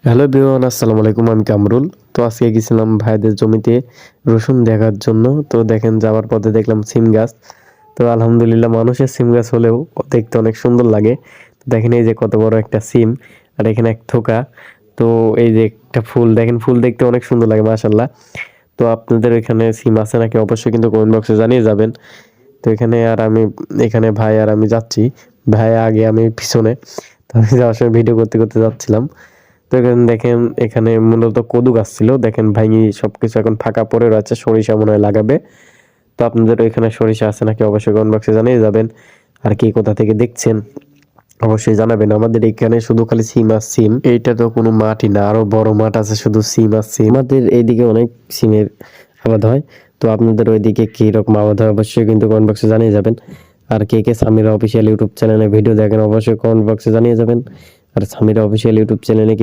Hello everyone, আসসালামু আলাইকুম। আমি কামরুল। তো আজকে গেছিলাম ভাইদের জমিতে রসুন দেখার জন্য। তো দেখেন যাওয়ার পথে দেখলাম সিম গাছ। তো আলহামদুলিল্লাহ মানুষের সিম গাছ হলেও দেখতে অনেক সুন্দর লাগে। তো দেখেন এই যে কত বড় একটা সিম, আর এখানে এক থোকা। তো এই যে একটা ফুল, দেখেন ফুল দেখতে অনেক সুন্দর লাগে মাশাআল্লাহ। তো আপনাদের এখানে সিম আছে নাকি অবশ্যই কিন্তু কমেন্ট বক্সে জানিয়ে যাবেন। তো এখানে ভাই আর আমি যাচ্ছি। ভাই আগে, আমি পিছনে। তো আমি যাওয়ার সময় ভিডিও করতে করতে যাচ্ছিলাম। তো এখানে দেখেন, এখানে মূলত কদু গাছ ছিল। দেখেন ভাঙি সবকিছু এখন ফাঁকা পড়ে রয়েছে, সরিষা মনে হয় লাগাবে। তো আপনাদের এখানে সরিষা আছে নাকি অবশ্যই কমেন্ট বক্সে জানিয়ে যাবেন। আর কি কোথা থেকে দেখছেন অবশ্যই জানাবেন। আমাদের এখানে শুধু খালি সিম আর সিম, এইটা তো কোনো মাঠই না, আরো বড় মাঠ আছে শুধু সিম আর সিম। আমাদের এইদিকে অনেক সিমের আবাদ হয়। তো আপনাদের ওইদিকে কি রকম আবাদ হয় অবশ্যই কিন্তু কমেন্ট বক্সে জানিয়ে যাবেন। আর কে কে সামিরা অফিসিয়াল ইউটিউব চ্যানেলে ভিডিও দেখেন অবশ্যই কমেন্ট বক্সে জানিয়ে যাবেন। আর সামিরা অফিসিয়াল ইউটিউব চ্যানেলে